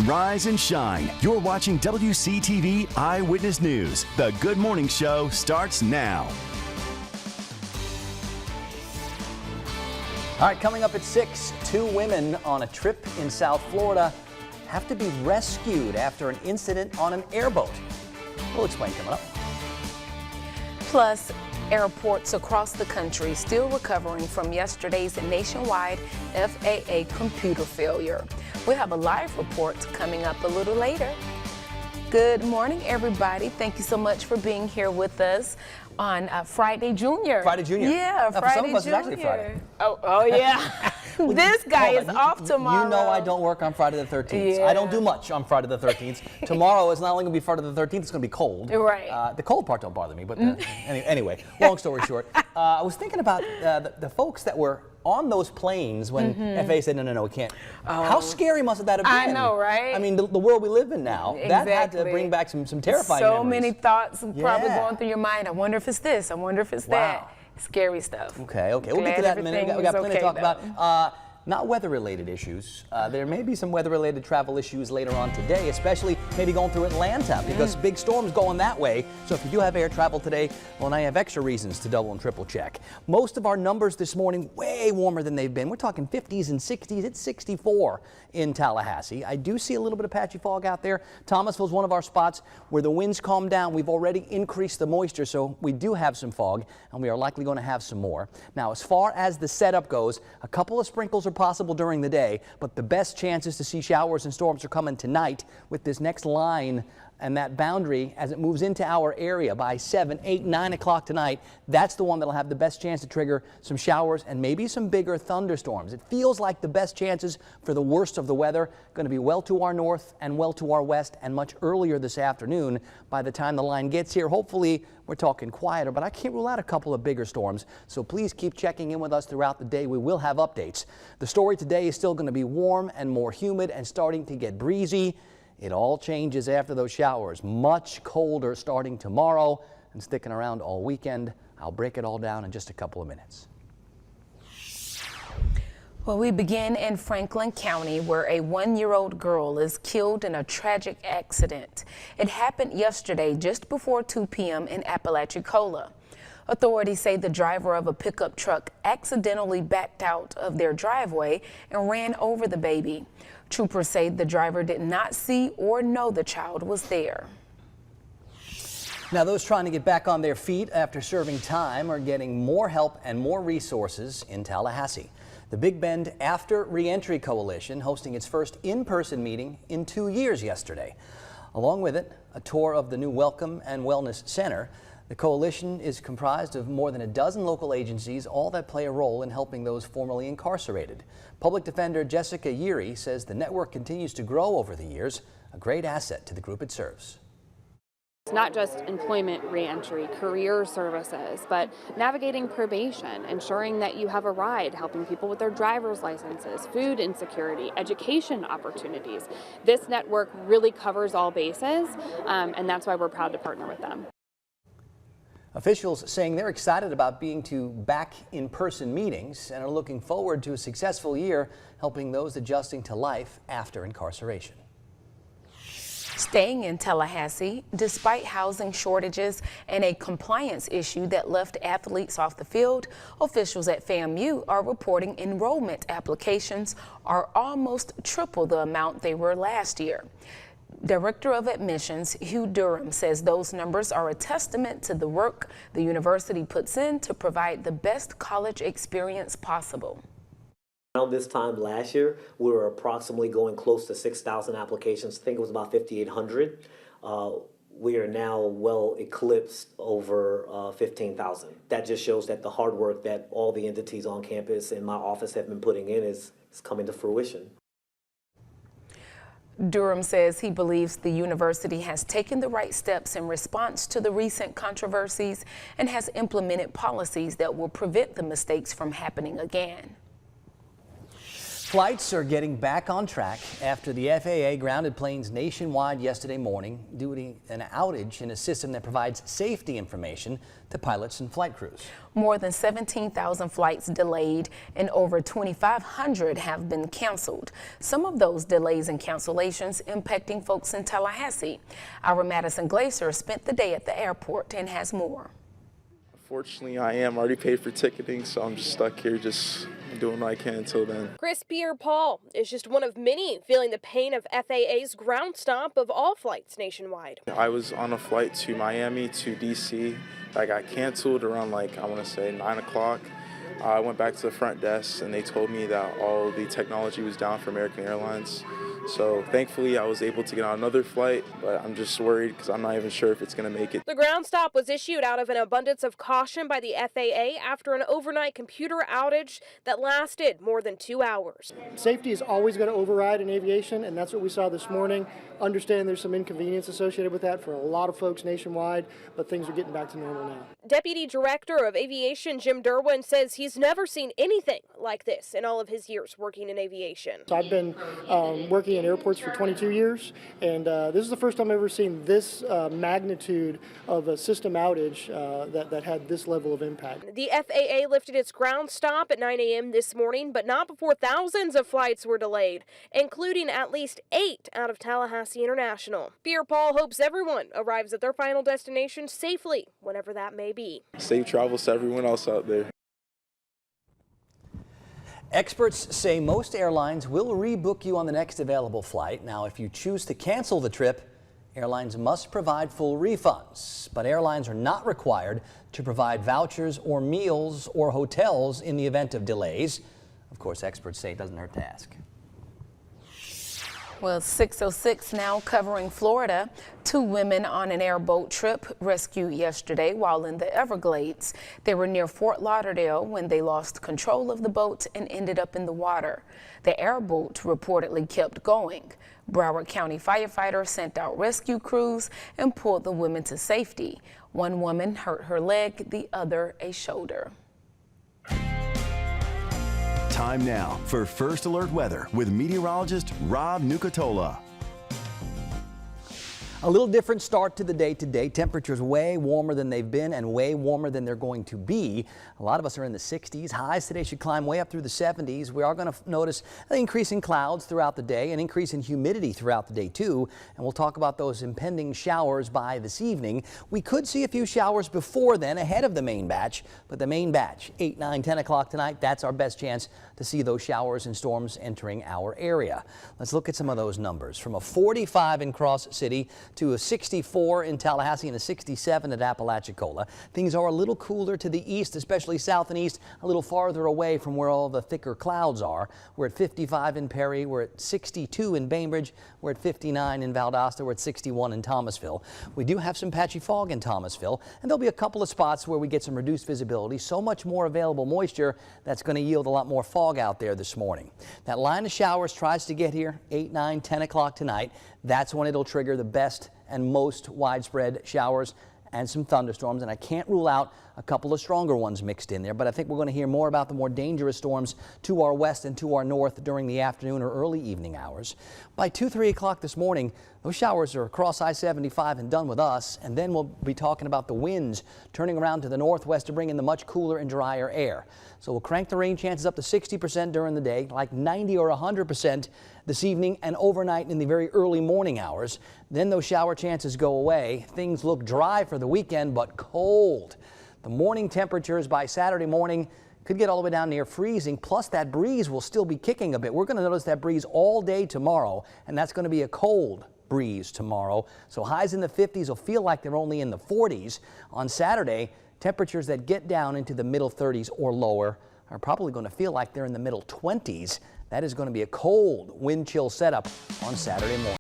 Rise and shine. You're watching WCTV Eyewitness News. The Good Morning Show starts now. All right, coming up at 6, 2 women on a trip in South Florida have to be rescued after an incident on an airboat. We'll explain coming up. Plus, airports across the country still recovering from yesterday's nationwide FAA computer failure. We have a live report coming up a little later. Good morning, everybody. Thank you so much for being here with us on Friday Junior. Friday Junior. Yeah, now, Friday for some of us, Junior. It's actually Friday. Oh yeah. This guy is off tomorrow. You know I don't work on Friday the 13th. Yeah. I don't do much on Friday the 13th. Tomorrow is not only going to be Friday the 13th, it's going to be cold. Right. The cold part don't bother me, but anyway, long story short, I was thinking about the folks that were on those planes when FAA said, no, we can't. How scary must that have been? I know, right? I mean, the world we live in now, that had to bring back some terrifying memories. So many thoughts probably going through your mind. I wonder if it's this. I wonder if it's that. Scary stuff. Okay. We'll get to that in a minute. We got plenty to talk about. Not weather-related issues. There may be some weather-related travel issues later on today, especially maybe going through Atlanta because big storms going that way. So if you do have air travel today, well, now you have extra reasons to double and triple check. Most of our numbers this morning way warmer than they've been. We're talking 50s and 60s. It's 64 in Tallahassee. I do see a little bit of patchy fog out there. Thomasville's one of our spots where the winds calm down. We've already increased the moisture, so we do have some fog, and we are likely going to have some more. Now, as far as the setup goes, a couple of sprinkles are possible during the day, but the best chances to see showers and storms are coming tonight with this next line and that boundary as it moves into our area by 7, 8, 9 o'clock tonight. That's the one that'll have the best chance to trigger some showers and maybe some bigger thunderstorms. It feels like the best chances for the worst of the weather going to be well to our north and well to our west and much earlier this afternoon. By the time the line gets here, hopefully we're talking quieter, but I can't rule out a couple of bigger storms. So please keep checking in with us throughout the day. We will have updates. The story today is still going to be warm and more humid and starting to get breezy. It all changes after those showers. Much colder starting tomorrow and sticking around all weekend. I'll break it all down in just a couple of minutes. Well, we begin in Franklin County, where a 1-year-old girl is killed in a tragic accident. It happened yesterday just before 2 p.m. in Apalachicola. Authorities say the driver of a pickup truck accidentally backed out of their driveway and ran over the baby. Troopers say the driver did not see or know the child was there. Now, those trying to get back on their feet after serving time are getting more help and more resources in Tallahassee. The Big Bend After Reentry Coalition hosting its first in-person meeting in 2 years yesterday. Along with it, a tour of the new Welcome and Wellness Center. The coalition is comprised of more than a dozen local agencies, all that play a role in helping those formerly incarcerated. Public Defender Jessica Yeary says the network continues to grow over the years, a great asset to the group it serves. It's not just employment reentry, career services, but navigating probation, ensuring that you have a ride, helping people with their driver's licenses, food insecurity, education opportunities. This network really covers all bases, and that's why we're proud to partner with them. Officials saying they're excited about being back in-person meetings and are looking forward to a successful year helping those adjusting to life after incarceration. Staying in Tallahassee, despite housing shortages and a compliance issue that left athletes off the field, officials at FAMU are reporting enrollment applications are almost triple the amount they were last year. Director of Admissions Hugh Durham says those numbers are a testament to the work the university puts in to provide the best college experience possible. Around this time last year, we were approximately going close to 6,000 applications. I think it was about 5,800. We are now well eclipsed over 15,000. That just shows that the hard work that all the entities on campus and my office have been putting in is coming to fruition. Durham says he believes the university has taken the right steps in response to the recent controversies and has implemented policies that will prevent the mistakes from happening again. Flights are getting back on track after the FAA grounded planes nationwide yesterday morning due to an outage in a system that provides safety information to pilots and flight crews. More than 17,000 flights delayed and over 2,500 have been canceled. Some of those delays and cancellations impacting folks in Tallahassee. Our Madison Glaser spent the day at the airport and has more. Fortunately, I am already paid for ticketing, so I'm just stuck here just doing what I can until then. Chris Pierre-Paul is just one of many feeling the pain of FAA's ground stop of all flights nationwide. I was on a flight to Miami to DC. I got canceled around I want to say 9 o'clock. I went back to the front desk and they told me that all the technology was down for American Airlines. So thankfully I was able to get on another flight, but I'm just worried because I'm not even sure if it's going to make it. The ground stop was issued out of an abundance of caution by the FAA after an overnight computer outage that lasted more than 2 hours. Safety is always going to override in aviation, and that's what we saw this morning. Understand there's some inconvenience associated with that for a lot of folks nationwide, but things are getting back to normal now. Deputy Director of Aviation Jim Derwin says he's never seen anything like this in all of his years working in aviation. So I've been working in airports for 22 years, and this is the first time I've ever seen this magnitude of a system outage that had this level of impact. The FAA lifted its ground stop at 9 a.m. this morning, but not before thousands of flights were delayed, including at least 8 out of Tallahassee International. Pierre-Paul hopes everyone arrives at their final destination safely, whenever that may be. Safe travels to everyone else out there. Experts say most airlines will rebook you on the next available flight. Now, if you choose to cancel the trip, airlines must provide full refunds, but airlines are not required to provide vouchers or meals or hotels in the event of delays. Of course, experts say it doesn't hurt to ask. Well, 6:06 now covering Florida. 2 women on an airboat trip rescued yesterday while in the Everglades. They were near Fort Lauderdale when they lost control of the boat and ended up in the water. The airboat reportedly kept going. Broward County firefighters sent out rescue crews and pulled the women to safety. One woman hurt her leg, the other a shoulder. Time now for First Alert Weather with meteorologist Rob Nucatola. A little different start to the day today. Temperatures way warmer than they've been and way warmer than they're going to be. A lot of us are in the 60s. Highs today should climb way up through the 70s. We are going to notice an increase in clouds throughout the day, an increase in humidity throughout the day too. And we'll talk about those impending showers by this evening. We could see a few showers before then ahead of the main batch, but the main batch, 8, 9, 10 o'clock tonight, that's our best chance to see those showers and storms entering our area. Let's look at some of those numbers. From a 45 in Cross City to a 64 in Tallahassee and a 67 at Apalachicola. Things are a little cooler to the east, especially south and east, a little farther away from where all the thicker clouds are. We're at 55 in Perry, we're at 62 in Bainbridge, we're at 59 in Valdosta, we're at 61 in Thomasville. We do have some patchy fog in Thomasville, and there'll be a couple of spots where we get some reduced visibility, so much more available moisture that's going to yield a lot more fog out there this morning. That line of showers tries to get here 8, 9, 10 o'clock tonight. That's when it'll trigger the best and most widespread showers and some thunderstorms, and I can't rule out a couple of stronger ones mixed in there, but I think we're going to hear more about the more dangerous storms to our west and to our north during the afternoon or early evening hours. By 2, 3 o'clock this morning, those showers are across I-75 and done with us, and then we'll be talking about the winds turning around to the northwest to bring in the much cooler and drier air. So we'll crank the rain chances up to 60% during the day, like 90 or 100% this evening and overnight in the very early morning hours. Then those shower chances go away. Things look dry for the weekend, but cold. The morning temperatures by Saturday morning could get all the way down near freezing, plus that breeze will still be kicking a bit. We're going to notice that breeze all day tomorrow, and that's going to be a cold breeze tomorrow. So highs in the 50s will feel like they're only in the 40s. On Saturday, temperatures that get down into the middle 30s or lower are probably going to feel like they're in the middle 20s. That is going to be a cold wind chill setup on Saturday morning.